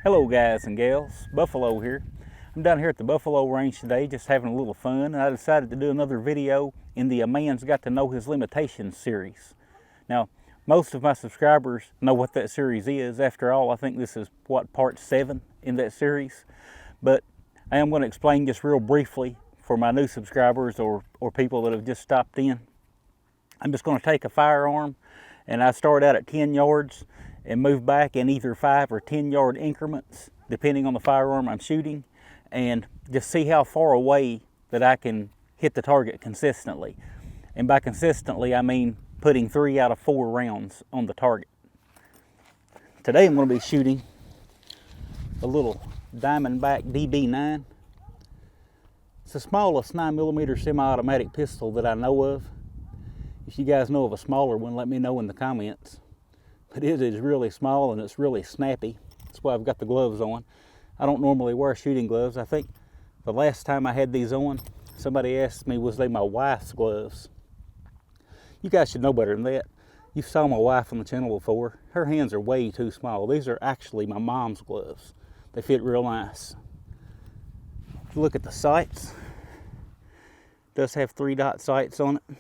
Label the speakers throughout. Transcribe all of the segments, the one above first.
Speaker 1: Hello guys and gals, Buffalo here. I'm down here at the Buffalo Range today just having a little fun, and I decided to do another video in the A Man's Got to Know His Limitations series. Now, most of my subscribers know what that series is. After all, I think this is part 7 in that series. But I am going to explain just real briefly for my new subscribers or people that have just stopped in. I'm just going to take a firearm, and I start out at 10 yards and move back in either 5 or 10 yard increments, depending on the firearm I'm shooting, and just see how far away that I can hit the target consistently. And by consistently, I mean putting 3 out of 4 rounds on the target. Today I'm going to be shooting a little Diamondback DB9. It's the smallest 9mm semi-automatic pistol that I know of. If you guys know of a smaller one, let me know in the comments. But it is really small and it's really snappy. That's why I've got the gloves on. I don't normally wear shooting gloves. I think the last time I had these on, somebody asked me, was they my wife's gloves? You guys should know better than that. You saw my wife on the channel before. Her hands are way too small. These are actually my mom's gloves. They fit real nice. If you look at the sights, it does have 3-dot sights on it.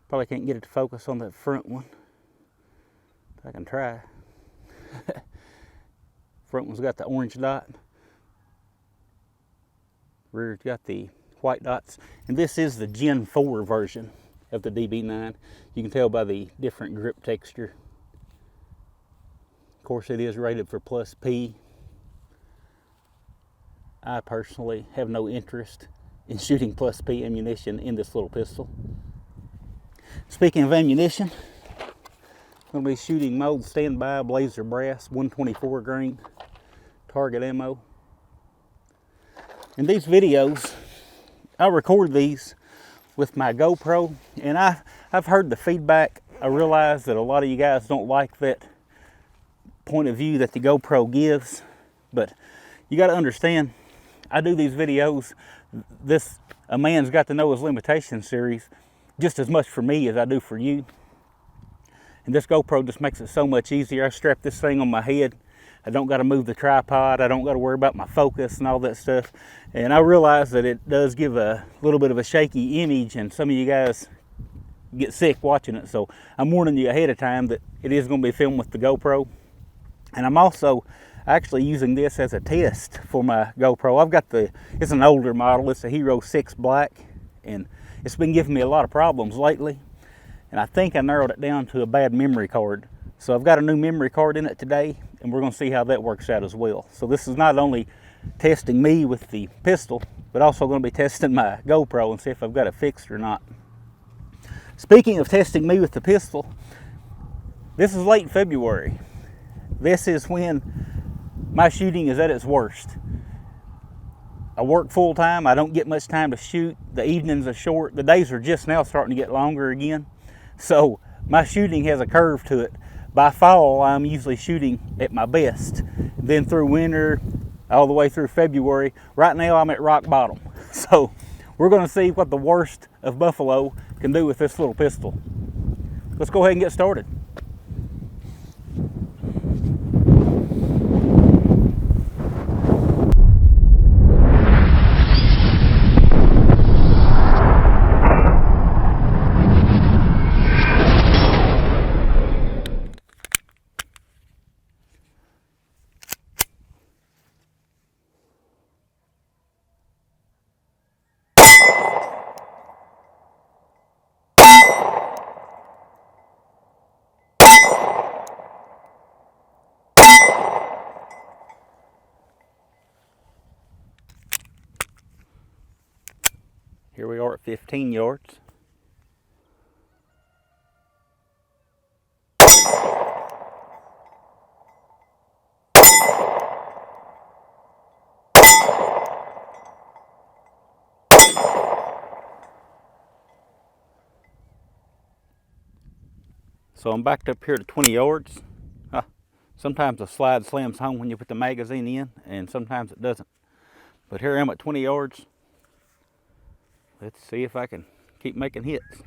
Speaker 1: Probably can't get it to focus on that front one. I can try. Front one's got the orange dot. Rear's got the white dots. And this is the Gen 4 version of the DB9. You can tell by the different grip texture. Of course, it is rated for plus P. I personally have no interest in shooting plus P ammunition in this little pistol. Speaking of ammunition, I'm going to be shooting my old standby Blazer Brass 124 grain target ammo. In these videos, I record these with my GoPro, and I've heard the feedback. I realize that a lot of you guys don't like that point of view that the GoPro gives, but you got to understand, I do these videos, this A Man's Got to Know His Limitations series, just as much for me as I do for you. And this GoPro just makes it so much easier. I strap this thing on my head. I don't got to move the tripod. I don't got to worry about my focus and all that stuff. And I realize that it does give a little bit of a shaky image, and some of you guys get sick watching it. So I'm warning you ahead of time that it is going to be filmed with the GoPro. And I'm also actually using this as a test for my GoPro. I've got it's an older model. It's a Hero 6 Black, and it's been giving me a lot of problems lately. And I think I narrowed it down to a bad memory card. So I've got a new memory card in it today, and we're going to see how that works out as well. So this is not only testing me with the pistol, but also going to be testing my GoPro and see if I've got it fixed or not. Speaking of testing me with the pistol, this is late February. This is when my shooting is at its worst. I work full time. I don't get much time to shoot. The evenings are short. The days are just now starting to get longer again. So my shooting has a curve to it. By fall, I'm usually shooting at my best. Then through winter, all the way through February, right now I'm at rock bottom. So we're going to see what the worst of Buffalo can do with this little pistol. Let's go ahead and get started. Here we are at 15 yards. So I'm backed up here to 20 yards. Sometimes the slide slams home when you put the magazine in, and sometimes it doesn't. But here I am at 20 yards. Let's see if I can keep making hits.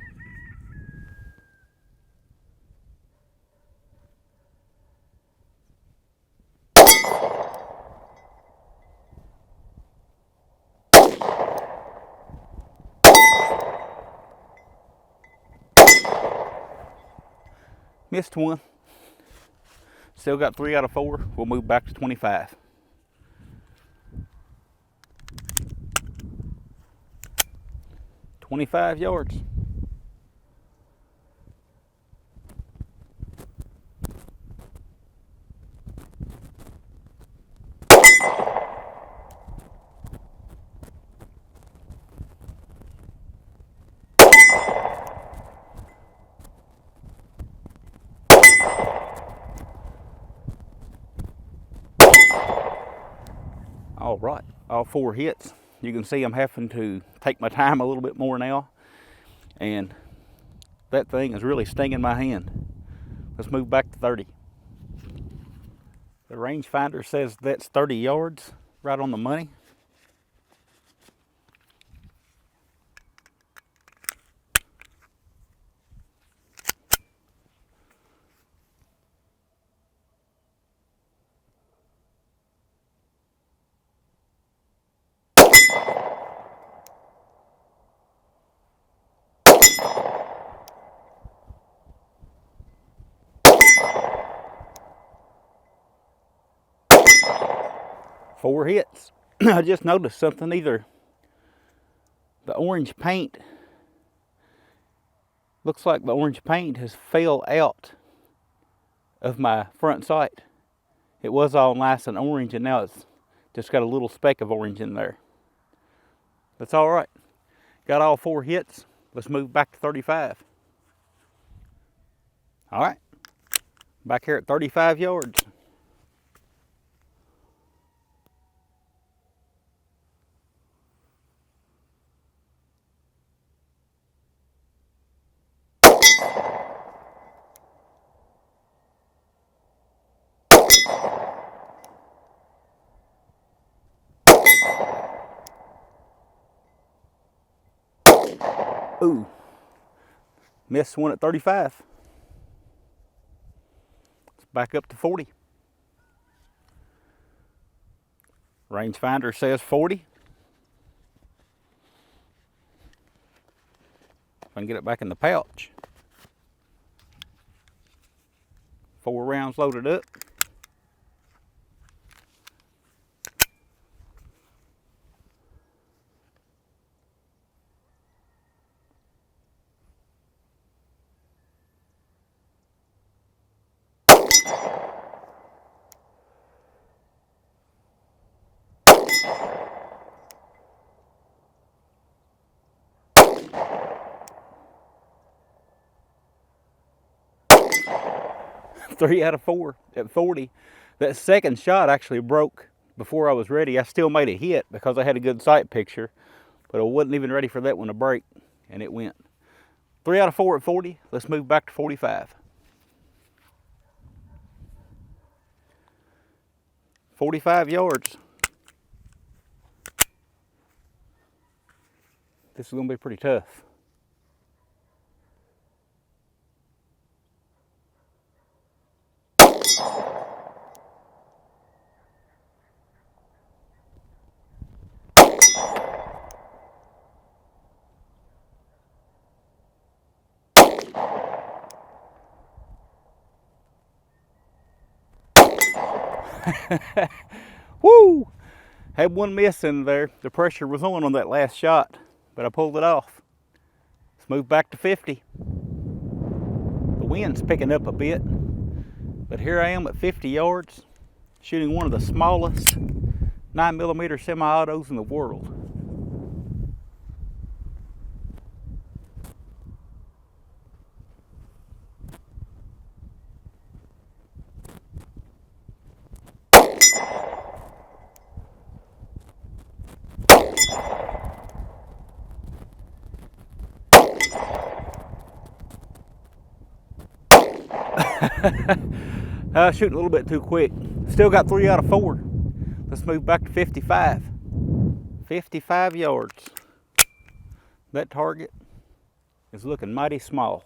Speaker 1: Missed one. Still got 3 out of 4. We'll move back to 25. "25 yards. All right, all 4 hits. You can see I'm having to take my time a little bit more now, and that thing is really stinging my hand. Let's move back to 30. The rangefinder says that's 30 yards, right on the money. Four hits. I just noticed something. Either the orange paint, looks like the orange paint has fell out of my front sight. It was all nice and orange, and now it's just got a little speck of orange in there. That's all right. Got all 4 hits. Let's move back to 35. All right, back here at 35 yards. Ooh, missed one at 35. Let's back up to 40. Rangefinder says 40. If I can get it back in the pouch. 4 rounds loaded up. Three out of 4 at 40. That second shot actually broke before I was ready. I still made a hit because I had a good sight picture, but I wasn't even ready for that one to break, and it went. 3 out of 4 at 40. Let's move back to 45. 45 yards. This is going to be pretty tough. Woo! Had one miss in there. The pressure was on that last shot, but I pulled it off. Let's move back to 50. The wind's picking up a bit, but here I am at 50 yards, shooting one of the smallest 9mm semi-autos in the world. Shooting a little bit too quick. Still got 3 out of 4. Let's move back to 55. 55 yards. That target is looking mighty small.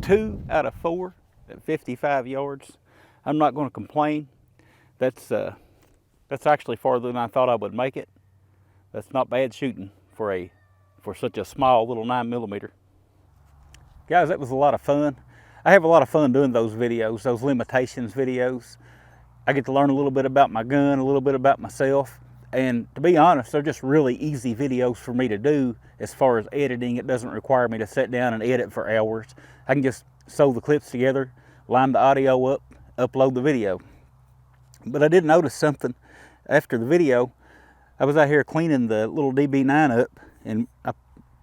Speaker 1: 2 out of 4 at 55 yards. I'm not going to complain. That's actually farther than I thought I would make it. That's not bad shooting for such a small little 9mm. Guys, that was a lot of fun. I have a lot of fun doing those videos, those limitations videos. I get to learn a little bit about my gun, a little bit about myself. And to be honest, they're just really easy videos for me to do as far as editing. It doesn't require me to sit down and edit for hours. I can just sew the clips together, line the audio up, upload the video. But I did notice something after the video. I was out here cleaning the little DB9 up, and I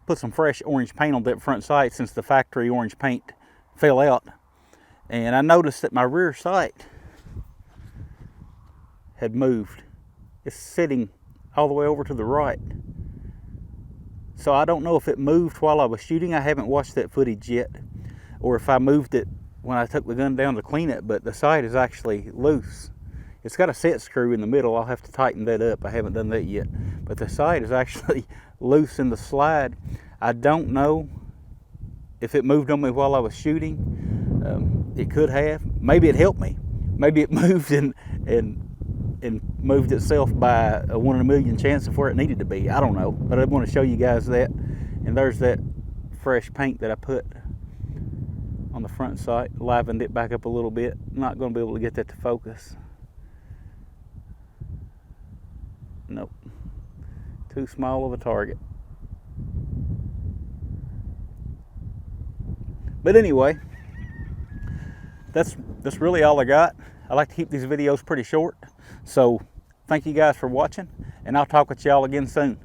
Speaker 1: put some fresh orange paint on that front sight since the factory orange paint fell out. And I noticed that my rear sight had moved. It's sitting all the way over to the right. So I don't know if it moved while I was shooting. I haven't watched that footage yet, or if I moved it when I took the gun down to clean it, but the sight is actually loose. It's got a set screw in the middle. I'll have to tighten that up. I haven't done that yet. But the sight is actually loose in the slide. I don't know if it moved on me while I was shooting. It could have. Maybe it helped me. Maybe it moved and moved itself by a 1 in a million chance of where it needed to be. I don't know. But I want to show you guys that. And there's that fresh paint that I put on the front sight. Livened it back up a little bit. Not going to be able to get that to focus. Nope. Too small of a target. But anyway, that's really all I got. I like to keep these videos pretty short. So thank you guys for watching, and I'll talk with y'all again soon.